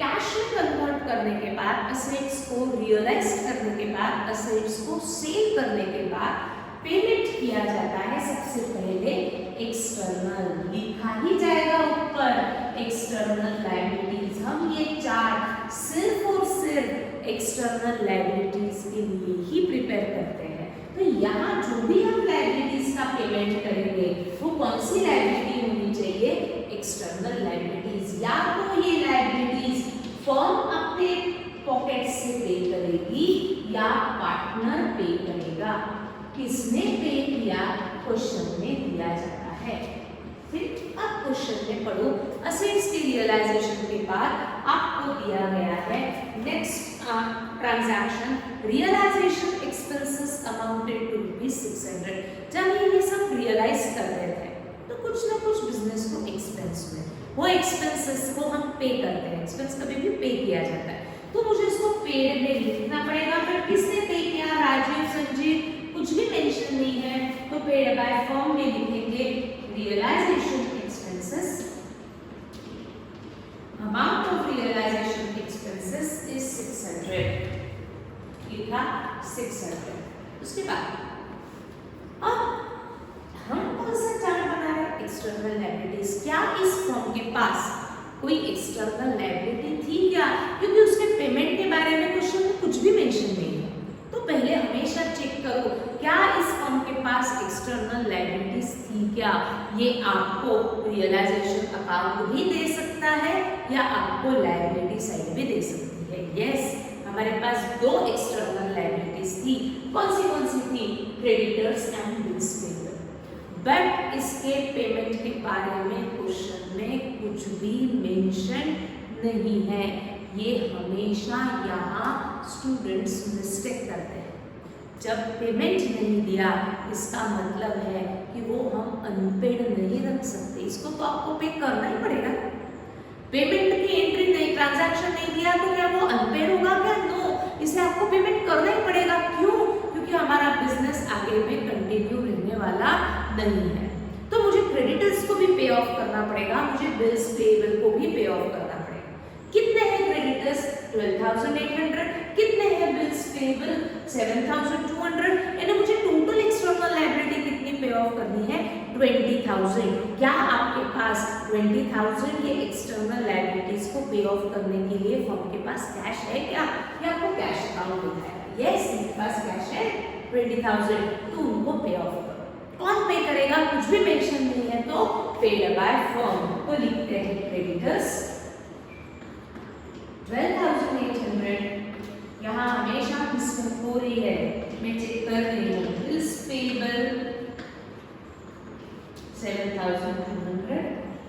कैश में कन्वर्ट करने के बाद, assets को रियलाइज करने के बाद, assets को सेल करने के बाद पेमेंट किया जाता है सबसे पहले एक्सटर्नल, लिखा ही जाएगा ऊपर एक्सटर्नल लायबिलिटीज। हम ये चार्ट सिर्फ और सिर्फ एक्सटर्नल लायबिलिटीज के लिए ही प्रिपेयर करते हैं। तो यहाँ जो भी हम लायबिलिटीज का पेमेंट करेंगे वो कौन सी लायबिलिटी होनी चाहिए, एक्सटर्नल लायबिलिटीज। या तो ये लायबिलिटीज फर्म अपने पॉकेट से पे करेगी या पार्टनर पे करेगा। किसने पे किया क्वेश्चन में दिया जाता है। फिर अब क्वेश्चन में पढ़ो, असेट्स की रियलाइजेशन के बाद आपको दिया गया है next transaction, realisation expenses amounted to ₹600। जब ये सब रियलाइज कर रहे थे तो कुछ ना कुछ बिजनेस को एक्सपेंस हुए, वो एक्सपेंसेस को हम पे करते हैं। एक्सपेंस कभी भी पे किया जाता है, तो मुझे इसको पेड में लिखना पड़ेगा। फिर किसने पे किया, राजीव, संजीव, कुछ भी मेंशन नहीं है तो पेड बाय फर्म में लिखेंगे realisation expenses, amount of realisation expenses is 600, लिखा 600। उसके बाद अब हम कौन सा चार्ट बना रहे हैं, एक्सटर्नल लायबिलिटीज। क्या इस फर्म के पास कोई एक्सटर्नल लायबिलिटी थी क्या, क्योंकि उसके पेमेंट के बारे में क्वेश्चन में कुछ भी मेंशन नहीं है। तो पहले हमेशा चेक करो क्या इस फर्म के पास एक्सटर्नल लायबिलिटीज थी क्या। ये आपको रियलाइजेशन अकाउंट भी दे सकता है या आपको लायबिलिटी साइड भी दे सकती है। यस, हमारे पास दो एक्सटर्नल लायबिलिटीज थी। कौन सी थी, creditors and bills payable. But इसके पेमेंट के बारे में क्वेश्चन में कुछ भी मेंशन नहीं है। ये हमेशा यहाँ स्टूडेंट्स मिस्टेक करते हैं। जब पेमेंट नहीं दिया इसका मतलब है कि वो हम अनपेड नहीं रख सकते, इसको तो आपको पे करना ही पड़ेगा। पेमेंट की एंट्री नहीं, ट्रांजैक्शन नहीं दिया तो क्या वो अनपेड होगा क्या, नो, इसे आपको पेमेंट करना ही पड़ेगा। क्यों, क्योंकि हमारा बिजनेस आगे में कंटिन्यू रहने वाला नहीं है। तो मुझे क्रेडिटर्स को को भी पे ऑफ करना पड़ेगा, मुझे बिल्स पेएबल को भी पे ऑफ करना पड़ेगा। कितने हैं क्रेडिटर्स? 12,800। कितने हैं बिल्स पेएबल? 7,200। यानी मुझे टोटल एक्सटर्नल लायबिलिटी कितनी पे ऑफ करनी है? 20,000। क्या आपके पास 20,000 ये एक्सटर्नल लायबिलिटीज को पे ऑफ करने के लिए फर्म के पास कैश है क्या? ये आपको कैश अकाउंट दिखाएगा। यस, मेरे पास कैश है 20,000, तो उनको पे ऑफ करो। कौन पे करेगा? कुछ भी मेंशन नहीं है तो पेड बाय फर्म। तो लिखते हैं क्रेडिटर्स 12,800। यहाँ हमेशा मिस्टेक हो रही है, मैं चेक कर रही हूँ। Bills payable 7,200।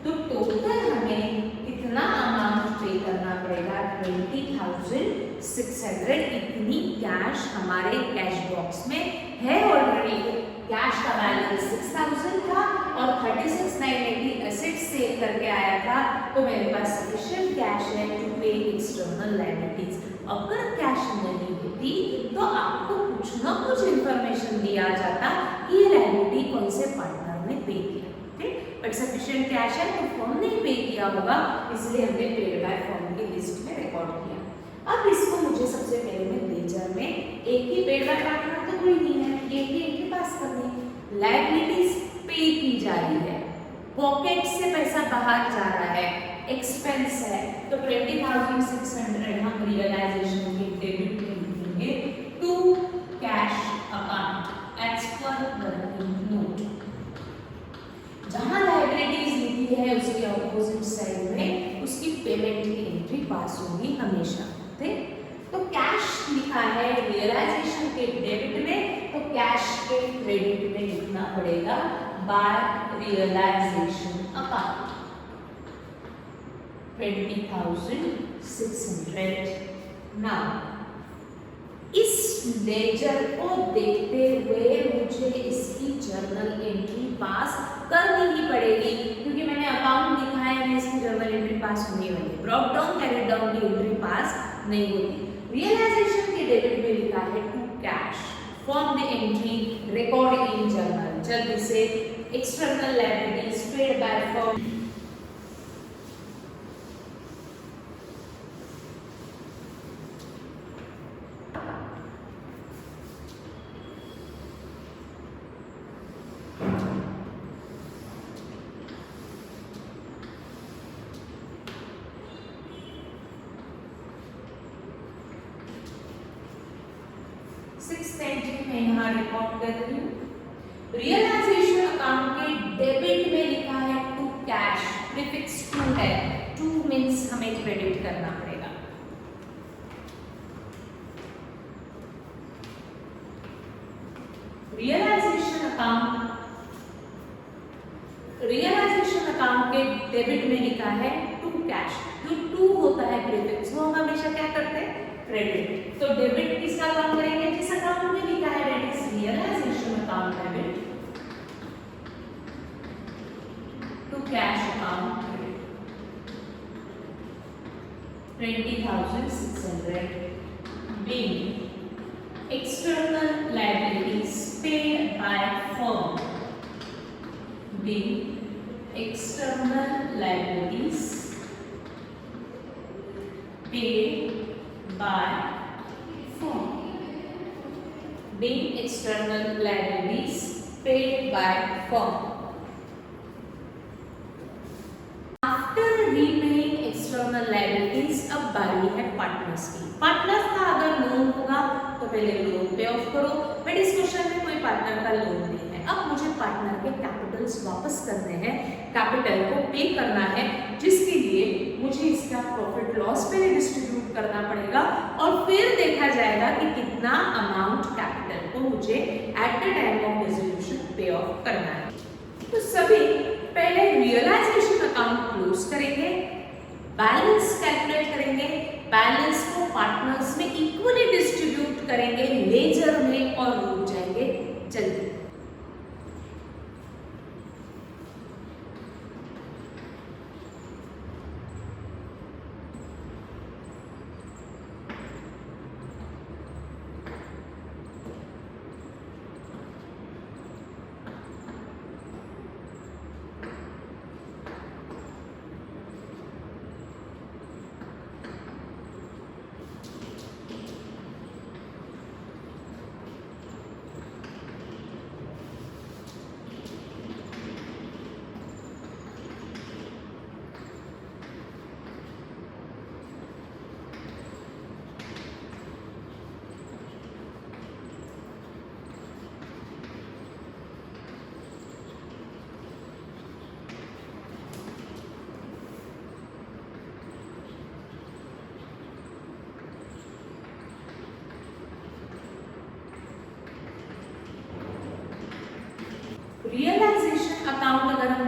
तो टोटल हमें कितना अमाउंट पे करना पड़ेगा? 20,600। इतनी कैश हमारे कैश बॉक्स में है ऑलरेडी। कैश का बैलेंस 6,000 था और 36,980 एसेट सेल करके आया था, तो मेरे पास सफिशिएंट कैश है टू पे एक्सटर्नल लायबिलिटीज। अगर कैश नहीं होती तो आपको कुछ ना कुछ इंफॉर्मेशन दिया जाता कि ये लायबिलिटी कौन से पार्टनर ने पे किया, ठीक? बट सफिशिएंट कैश है तो फर्म ने पे किया होगा, इसलिए हमने पेड बाय फर्म की लिस्ट में रिकॉर्ड किया। अब इसको मुझे सबसे पहले में लेजर में एक ही पेड बाय पार्टनर तो कोई नहीं है, एक ही एंट्री पास करनी है। लायबिलिटीज पे की जा रही है, पॉकेट से पैसा बाहर जा रहा है, एक्सपेंस है, तो 20,600 हम रियलाइजेशन के डेबिट में लिखेंगे to cash account as per working note. जहां लायबिलिटीज लिखी है उसके ऑपोजिट साइड में उसकी पेमेंट की एंट्री पास होगी हमेशा, ठीक? तो कैश लिखा है रियलाइजेशन के डेबिट में, तो कैश के क्रेडिट में लिखना पड़ेगा बाय रियलाइजेशन अकाउंट 20,600। नाउ इस लेजर को देखते हुए मुझे इसकी जर्नल एंट्री पास करनी ही पड़ेगी, क्योंकि मैंने अकाउंट लिखा है, मैं इसकी जर्नल एंट्री पास होनी होगी। ब्रॉट डाउन कैरिड डाउन की एंट्री पास नहीं होती। रियलाइजेशन के डेबिट में लिखा है to cash, form the entry, record in journal. जल्दी से external liabilities paid by firm में यहाँ रिकॉर्ड कर रही हूँ। रियलाइजेशन अकाउंट के डेबिट में लिखा है टू कैश, प्रीफिक्स टू है, टू मींस हमें क्रेडिट करना पड़ेगा। रियलाइजेशन अकाउंट के डेबिट में लिखा है टू कैश, जो टू होता है प्रीफिक्स, वो हम हमेशा क्या करते हैं? क्रेडिट। तो डेबिट किसका काम करेंगे? जिस अकाउंट में लिखा है, that is realisation account debit to cash account credit 20,600 being external liabilities paid by firm, being external liabilities paid by firm, being external liabilities paid by firm. After repaying external liabilities, अब बारी है partners की। Partners का अगर loan होगा तो पहले loan पे ऑफ करो, बट इस क्वेश्चन में कोई पार्टनर का लोन नहीं है। अब मुझे पार्टनर के कैपिटल्स वापस करने हैं, कैपिटल को पे करना है, जिसके लिए मुझे इसका प्रॉफिट लॉस पे डिस्ट्रीब्यूट करना पड़ेगा और फिर देखा जाएगा कि कितना अमाउंट कैपिटल को मुझे eight the time of distribution पे ऑफ करना है। तो सभी पहले रियलाइजेशन अकाउंट क्लोज करेंगे, बैलेंस कैलकुलेट करेंगे, बैलेंस को पार्टनर्स में इक्वली डिस्ट्रीब्यूट करेंगे लेजर में और रुक जाएंगे जल्दी।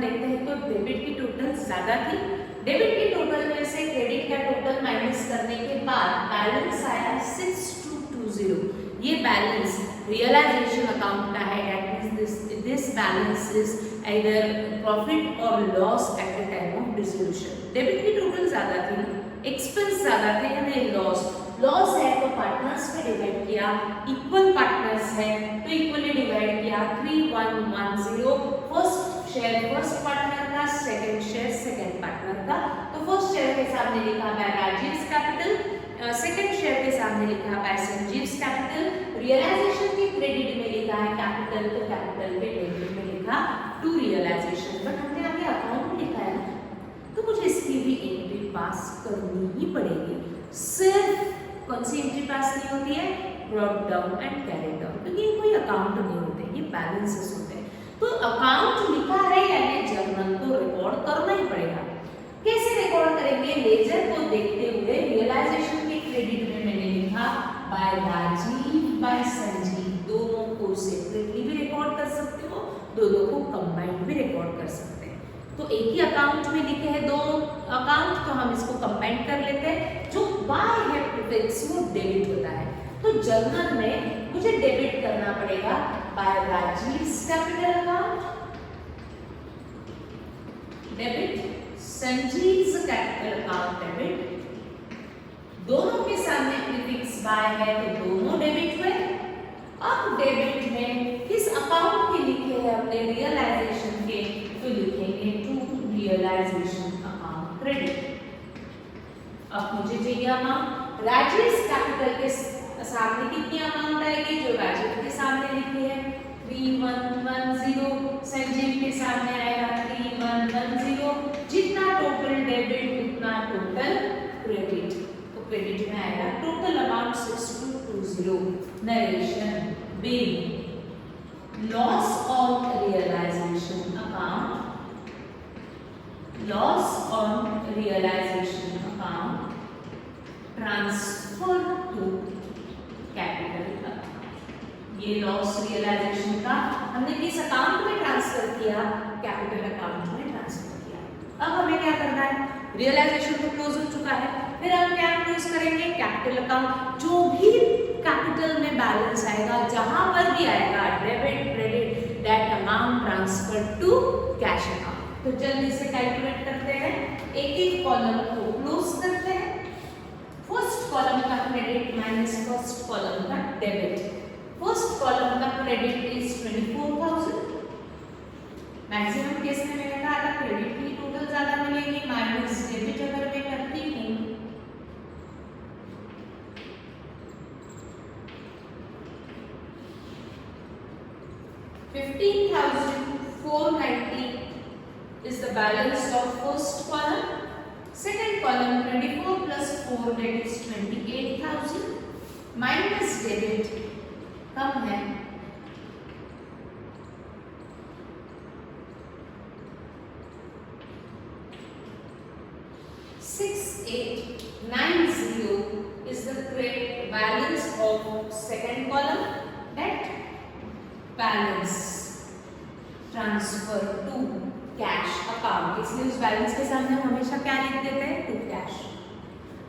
लेते हैं तो डेबिट की टोटल ज्यादा थी। डेबिट की टोटल में से क्रेडिट का टोटल माइनस करने के बाद बैलेंस आया 6220। ये बैलेंस रियलाइजेशन अकाउंट का है। That means this balance is either profit और loss at the time of dissolution. Debit की टोटल ज्यादा थी, एक्सपेंस ज्यादा थे, यानी लॉस है तो पार्टनर्स में डिवाइड किया, इक्वल पार्टनर्स है तो इक्वली डिवाइड किया। 3110 फर्स्ट शेयर फर्स्ट पार्टनर का, सेकंड शेयर सेकंड पार्टनर का। तो फर्स्ट शेयर के सामने लिखा है राजीव्स कैपिटल, सेकंड शेयर के सामने लिखा है संजीव्स कैपिटल। रियलाइजेशन के क्रेडिट में लिखा है कैपिटल, तो कैपिटल के डेबिट में लिखा टू रियलाइजेशन। बट हमने आगे अकाउंट लिखा है तो मुझे इसकी भी एंट्री पास करनी ही पड़ेगी। सिर्फ कौन सी एंट्री पास नहीं होती है? Brought down and carried down, क्योंकि ये कोई अकाउंट नहीं होते, ये बैलेंसेस होते हैं। तो अकाउंट लिखा है यानी जर्नल तो रिकॉर्ड करना ही पड़ेगा। कैसे रिकॉर्ड करेंगे? लेजर को देखते हुए रियलाइजेशन के क्रेडिट में मैंने लिखा बाय राजीव बाय संजीव। दोनों को सेपरेटली भी रिकॉर्ड कर सकते हो, दोनों को कंबाइंड भी रिकॉर्ड कर सकते हैं। तो एक ही अकाउंट में लिखे हैं दो अकाउंट, तो हम इसको कंबाइन कर लेते हैं। जो बाय है प्रीफिक्स वो डेबिट होता है, तो जर्नल में मुझे डेबिट करना पड़ेगा by Rajiv's capital account, debit Sanjeev's capital account debit. दोनों के सामने प्रीफिक्स बाय है तो दोनों डेबिट हुए। अब डेबिट में किस अकाउंट के लिखे हैं अपने रियलाइजेशन के, तो लिखेंगे टू रियलाइजेशन अकाउंट क्रेडिट। अब मुझे चाहिए अमाउंट। राजीव्स कैपिटल के सामने कितनी अमाउंट आएगी? जो राजीव के सामने लिखी है 3110, संजीव के सामने आएगा 3110। जितना टोटल डेबिट उतना टोटल क्रेडिट, तो क्रेडिट में आएगा total amount 6220। Narration bill loss on realisation account, loss on realisation account transfer to capital account. ये लॉस रियलाइजेशन का हमने किस अकाउंट में ट्रांसफर किया? कैपिटल अकाउंट में ट्रांसफर किया। अब हमें क्या करना है? रियलाइजेशन तो क्लोज हो चुका है, फिर हम क्या क्लोज करेंगे? Capital account. जो भी कैपिटल में बैलेंस आएगा, जहां पर भी आएगा debit credit, that amount transfer to cash account. तो जल्दी से कैलकुलेट करते हैं, एक एक कॉलम को क्लोज करते हैं। फर्स्ट कॉलम का क्रेडिट माइनस फर्स्ट कॉलम का डेबिट। फर्स्ट कॉलम का क्रेडिट इज 24,000। मैक्सिमम केस में मैंने कहा था क्रेडिट की टोटल ज्यादा मिलेगी, माइनस डेबिट अगर मैं करती हूँ 15,490 is the balance of first column. Second column 24 plus 4 that is 28,000 minus debit कम है 6890 is the correct balance of second column. That balance transfer to cash account, इसलिए उस बैलेंस के सामने हम हमेशा क्या लिख देते हैं? To cash.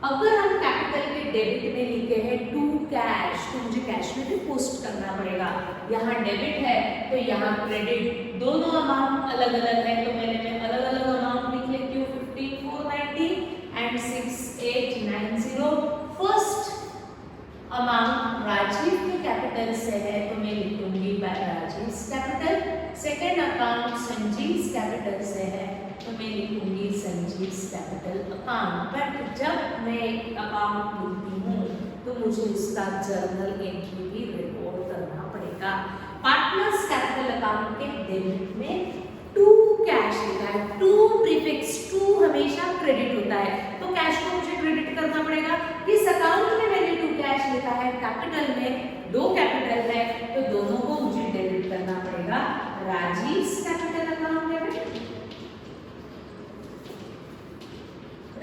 अगर हम कैपिटल के डेबिट में लिखे हैं टू कैश, तो मुझे कैश में भी पोस्ट करना पड़ेगा। यहाँ डेबिट है तो यहाँ क्रेडिट, दोनों अमाउंट अलग अलग है तो मैं अलग अलग अमाउंट लिख लेती हूँ 15,490 एंड 6890। फर्स्ट अमाउंट राजीव के कैपिटल से है तो मैं लिखूंगी राजीव्स capital. Second account Sanjeev's capital से है तो मैं लिखूंगी संजीव्स कैपिटल अकाउंट। बट जब मैं एक अकाउंट लिखती हूँ तो मुझे उसका जर्नल एंट्री भी रिकॉर्ड करना पड़ेगा। पार्टनर्स कैपिटल अकाउंट के डेबिट में टू कैश लिखा है, टू प्रीफिक्स, टू हमेशा क्रेडिट होता है तो कैश को मुझे क्रेडिट करना पड़ेगा। किस अकाउंट में मैंने टू कैश लिखा है? कैपिटल में दो कैपिटल है तो दोनों को मुझे डेबिट करना पड़ेगा। राजीव्स कैपिटल अकाउंट डेबिट,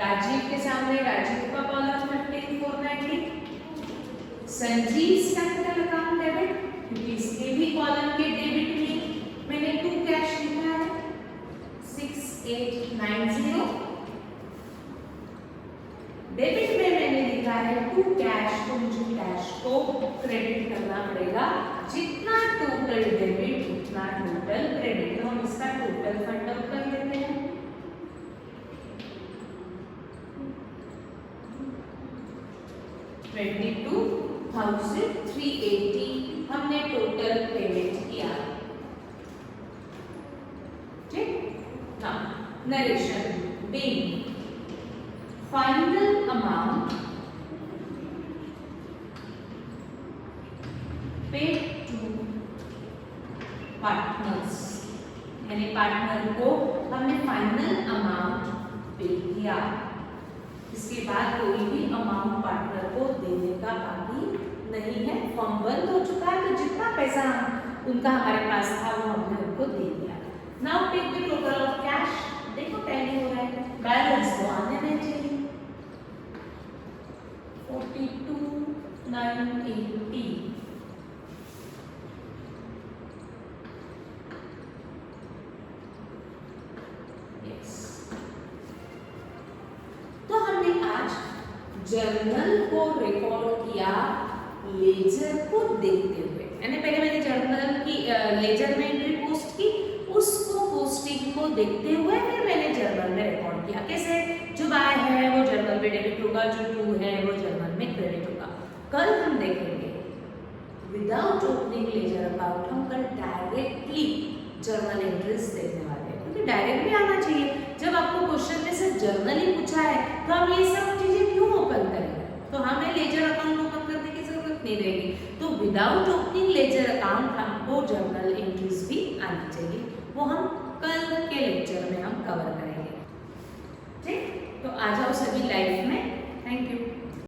राजीव के सामने राजीव का कॉलम 15,490, संजीव्स कैपिटल अकाउंट डेबिट क्योंकि इसके भी कॉलम के डेबिट में मैंने टू कैश लिखा है। 6890। डेबिट में मैंने लिखा है टू कैश, तो मुझे कैश को क्रेडिट करना पड़ेगा। जितना टोटल डेबिट उतना टोटल क्रेडिट, तो हम इसका टोटल फंड आउट कर लेते हैं। $22,380 हमने टोटल पेमेंट किया। ठीक, now narration being final amount paid to partners, यानी पार्टनर को हमने फाइनल अमाउंट पे किया। इसके बाद कोई भी अमाउंट पार्टनर को देने का बाकी नहीं है। फॉर्म बंद हो चुका है, तो जितना पैसा उनका हमारे पास था वो हमने उनको दे दिया। Now take the total of cash. देखो टैली हो रहा है, बैलेंस तो आने नहीं चाहिए। 42,980 जर्नल को रिकॉर्ड किया लेजर को देखते हुए, यानी पहले मैंने जर्नल की लेजर में एंट्री पोस्ट की, उसको पोस्टिंग को देखते हुए फिर मैंने जर्नल में रिकॉर्ड किया। कैसे? जो बाय है वो जर्नल में डेबिट होगा, जो टू है वो जर्नल में क्रेडिट होगा। कल हम देखेंगे विदाउट ओपनिंग लेजर अकाउंट, हम कल डायरेक्टली जर्नल एंट्रीज देखने वाले हैं, क्योंकि डायरेक्ट भी आना चाहिए। जब आपको क्वेश्चन में सिर्फ जर्नल ही पूछा है तो हम ये सब चीजें क्यों ओपन करेंगे? तो हमें लेजर अकाउंट ओपन करने की जरूरत नहीं रहेगी। तो विदाउट